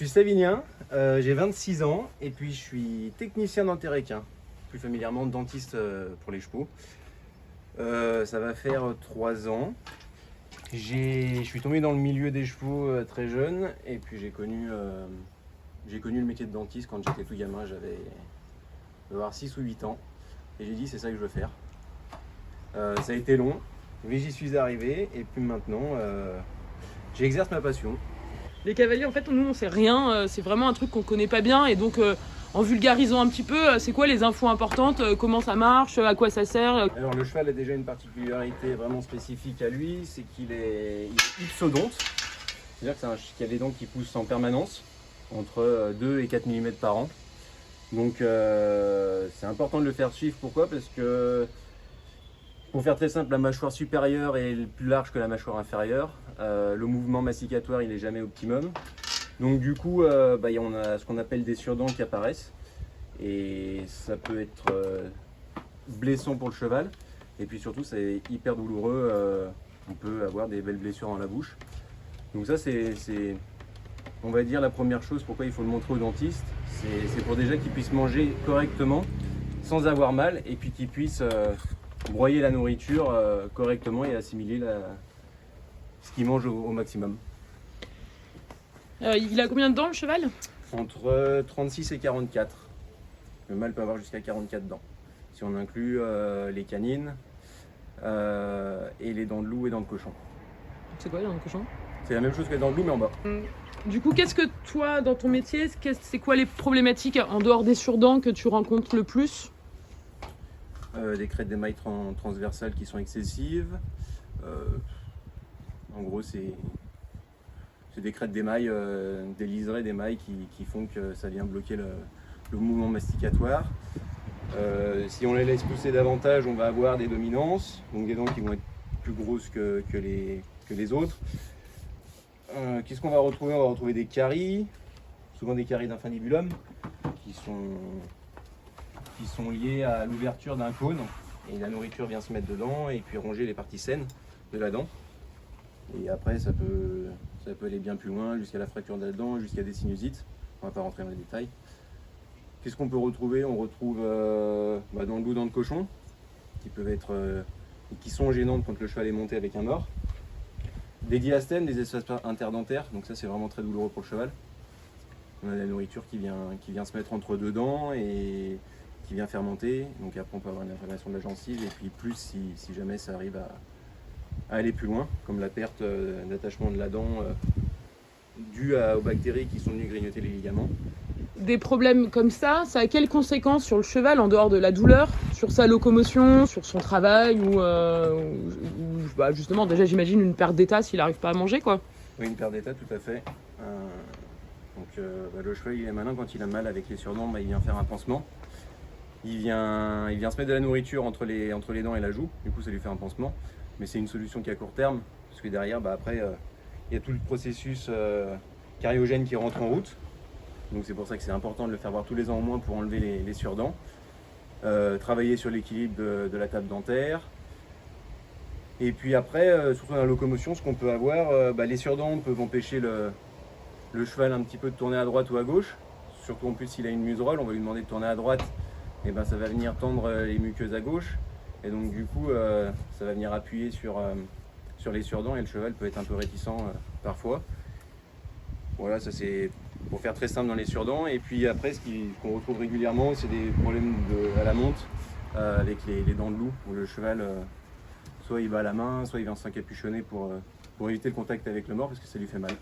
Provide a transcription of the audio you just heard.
suis savinien, j'ai 26 ans et puis je suis technicien dentaire équin, plus familièrement dentiste pour les chevaux. Ça va faire 3 ans. Je suis tombé dans le milieu des chevaux très jeune et puis j'ai connu le métier de dentiste quand j'étais tout gamin, j'avais 6 ou 8 ans et j'ai dit c'est ça que je veux faire. Ça a été long, mais j'y suis arrivé et puis maintenant j'exerce ma passion. Les cavaliers, en fait, nous, on sait rien. C'est vraiment un truc qu'on connaît pas bien. Et donc, en vulgarisant un petit peu, c'est quoi les infos importantes? Comment ça marche? À quoi ça sert? Alors le cheval a déjà une particularité vraiment spécifique à lui, c'est qu'il est hypsodonte. C'est-à-dire que c'est un cheval qui a des dents qui poussent en permanence, entre 2 et 4 mm par an. Donc c'est important de le faire suivre. Pourquoi? Parce que, pour faire très simple, la mâchoire supérieure est plus large que la mâchoire inférieure. Le mouvement masticatoire il est jamais optimum. Donc du coup, on a ce qu'on appelle des surdents qui apparaissent. Et ça peut être blessant pour le cheval. Et puis surtout, c'est hyper douloureux. On peut avoir des belles blessures dans la bouche. Donc ça, c'est on va dire la première chose pourquoi il faut le montrer au dentiste. C'est pour déjà qu'il puisse manger correctement, sans avoir mal. Et puis qu'il puisse broyer la nourriture correctement et assimiler ce qu'il mange au maximum. Il a combien de dents, le cheval? Entre 36 et 44. Le mâle peut avoir jusqu'à 44 dents. Si on inclut les canines et les dents de loup et dents de cochon. C'est quoi, les dents de cochon? C'est la même chose que les dents de loup mais en bas. Du coup, qu'est-ce que toi, dans ton métier, c'est quoi les problématiques en dehors des surdents que tu rencontres le plus? Des crêtes d'émail transversales qui sont excessives. En gros, c'est des crêtes d'émail, des liserés d'émail qui font que ça vient bloquer le mouvement masticatoire. Si on les laisse pousser davantage, on va avoir des dominances, donc des dents qui vont être plus grosses que les autres. Qu'est-ce qu'on va retrouver? On va retrouver des caries, souvent des caries d'infundibulum, qui sont liées à l'ouverture d'un cône, et la nourriture vient se mettre dedans et puis ronger les parties saines de la dent. Et après, ça peut aller bien plus loin, jusqu'à la fracture de la dent, jusqu'à des sinusites. On ne va pas rentrer dans les détails. Qu'est-ce qu'on peut retrouver? On retrouve dans le loup, dents de cochon, qui sont gênantes quand le cheval est monté avec un mort. Des diastèmes, des espaces interdentaires, donc ça c'est vraiment très douloureux pour le cheval. On a la nourriture qui vient se mettre entre deux dents et qui vient fermenter. Donc après on peut avoir une inflammation de la gencive et puis plus si jamais ça arrive à aller plus loin, comme la perte d'attachement de la dent due aux bactéries qui sont venues grignoter les ligaments. Des problèmes comme ça a quelles conséquences sur le cheval en dehors de la douleur, sur sa locomotion, sur son travail ou justement déjà j'imagine une perte d'état s'il n'arrive pas à manger quoi? Oui, une perte d'état tout à fait. Le cheval il est malin, quand il a mal avec les surdents, il vient faire un pansement. Il vient se mettre de la nourriture entre les dents et la joue, du coup ça lui fait un pansement. Mais c'est une solution qui est à court terme, parce que derrière après il y a tout le processus cariogène qui rentre en route. Donc c'est pour ça que c'est important de le faire voir tous les ans au moins pour enlever les surdents. Travailler sur l'équilibre de la table dentaire. Et puis après, surtout dans la locomotion, ce qu'on peut avoir, les surdents peuvent empêcher le cheval un petit peu de tourner à droite ou à gauche. Surtout en plus s'il a une muserolle, on va lui demander de tourner à droite, et ça va venir tendre les muqueuses à gauche. Et donc du coup, ça va venir appuyer sur les surdents et le cheval peut être un peu réticent parfois. Voilà, ça c'est pour faire très simple dans les surdents. Et puis après, qu'on retrouve régulièrement, c'est des problèmes à la monte avec les dents de loup, où le cheval, soit il bat à la main, soit il vient s'encapuchonner pour éviter le contact avec le mort parce que ça lui fait mal.